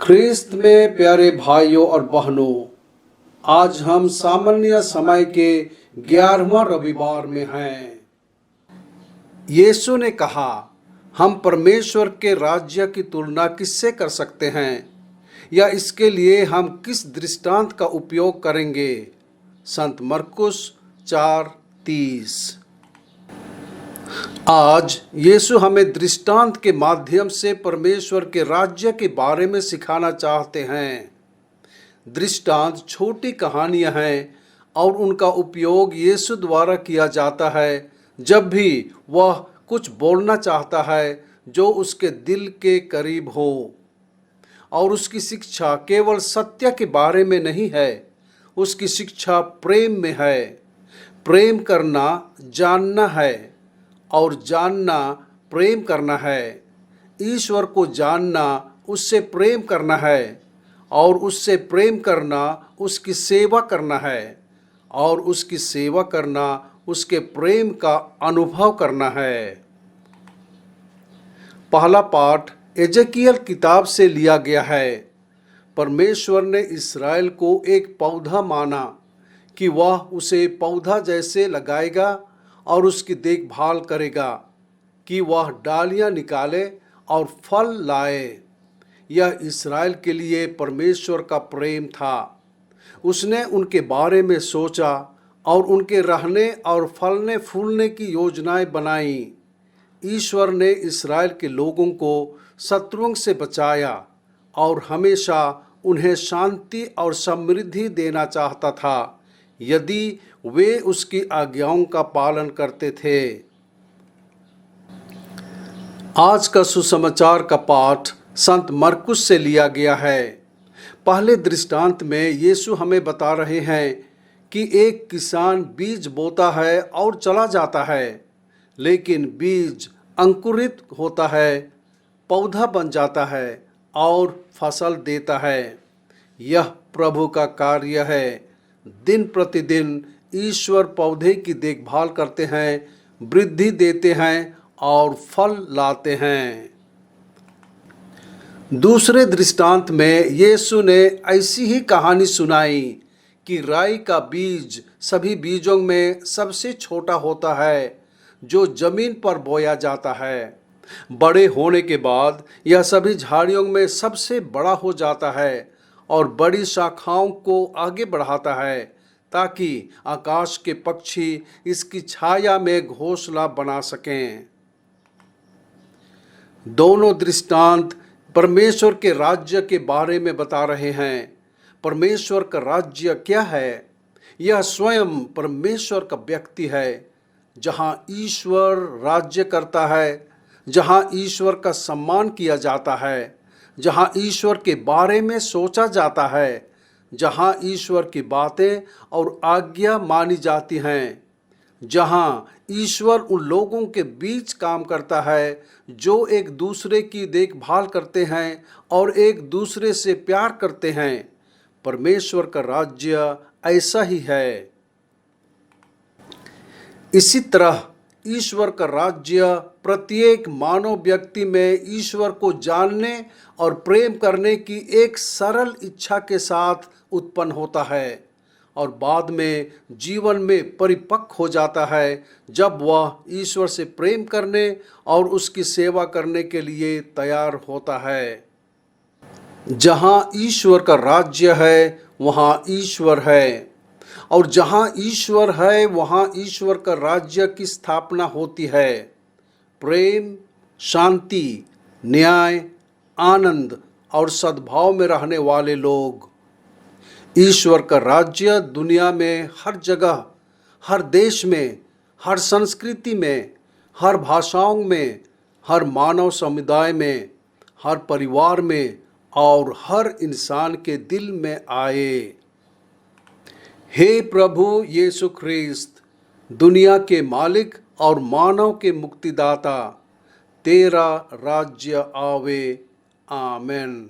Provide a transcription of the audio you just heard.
ख्रिस्त में प्यारे भाइयों और बहनों, आज हम सामान्य समय के 11वां रविवार में हैं। यीशु ने कहा, हम परमेश्वर के राज्य की तुलना किससे कर सकते हैं या इसके लिए हम किस दृष्टांत का उपयोग करेंगे। संत मरकुस 4:30। आज यीशु हमें दृष्टांत के माध्यम से परमेश्वर के राज्य के बारे में सिखाना चाहते हैं। दृष्टांत छोटी कहानियां हैं और उनका उपयोग यीशु द्वारा किया जाता है जब भी वह कुछ बोलना चाहता है जो उसके दिल के करीब हो। और उसकी शिक्षा केवल सत्य के बारे में नहीं है, उसकी शिक्षा प्रेम में है। प्रेम करना जानना है और जानना प्रेम करना है। ईश्वर को जानना उससे प्रेम करना है और उससे प्रेम करना उसकी सेवा करना है और उसकी सेवा करना उसके प्रेम का अनुभव करना है। पहला पाठ एजेकियल किताब से लिया गया है। परमेश्वर ने इस्राएल को एक पौधा माना कि वह उसे पौधा जैसे लगाएगा और उसकी देखभाल करेगा कि वह डालियां निकाले और फल लाए। यह इस्राएल के लिए परमेश्वर का प्रेम था। उसने उनके बारे में सोचा और उनके रहने और फलने फूलने की योजनाएं बनाई। ईश्वर ने इस्राएल के लोगों को शत्रुओं से बचाया और हमेशा उन्हें शांति और समृद्धि देना चाहता था यदि वे उसकी आज्ञाओं का पालन करते थे। आज का सुसमाचार का पाठ संत मरकुस से लिया गया है। पहले दृष्टांत में यीशु हमें बता रहे हैं कि एक किसान बीज बोता है और चला जाता है, लेकिन बीज अंकुरित होता है, पौधा बन जाता है और फसल देता है। यह प्रभु का कार्य है। दिन प्रतिदिन ईश्वर पौधे की देखभाल करते हैं, वृद्धि देते हैं और फल लाते हैं। दूसरे दृष्टांत में यीशु ने ऐसी ही कहानी सुनाई कि राई का बीज सभी बीजों में सबसे छोटा होता है जो जमीन पर बोया जाता है। बड़े होने के बाद यह सभी झाड़ियों में सबसे बड़ा हो जाता है और बड़ी शाखाओं को आगे बढ़ाता है ताकि आकाश के पक्षी इसकी छाया में घोंसला बना सकें। दोनों दृष्टांत परमेश्वर के राज्य के बारे में बता रहे हैं। परमेश्वर का राज्य क्या है? यह स्वयं परमेश्वर का व्यक्ति है, जहां ईश्वर राज्य करता है, जहां ईश्वर का सम्मान किया जाता है, जहां ईश्वर के बारे में सोचा जाता है, जहां ईश्वर की बातें और आज्ञा मानी जाती हैं, जहां ईश्वर उन लोगों के बीच काम करता है जो एक दूसरे की देखभाल करते हैं और एक दूसरे से प्यार करते हैं। परमेश्वर का राज्य ऐसा ही है। इसी तरह ईश्वर का राज्य प्रत्येक मानव व्यक्ति में ईश्वर को जानने और प्रेम करने की एक सरल इच्छा के साथ उत्पन्न होता है और बाद में जीवन में परिपक्व हो जाता है जब वह ईश्वर से प्रेम करने और उसकी सेवा करने के लिए तैयार होता है। जहाँ ईश्वर का राज्य है वहाँ ईश्वर है, और जहाँ ईश्वर है वहाँ ईश्वर का राज्य की स्थापना होती है। प्रेम, शांति, न्याय, आनंद और सद्भाव में रहने वाले लोग। ईश्वर का राज्य दुनिया में हर जगह, हर देश में, हर संस्कृति में, हर भाषाओं में, हर मानव समुदाय में, हर परिवार में और हर इंसान के दिल में आए। हे प्रभु यीशु ख्रिस्त, दुनिया के मालिक और मानव के मुक्तिदाता, तेरा राज्य आवे। आमेन।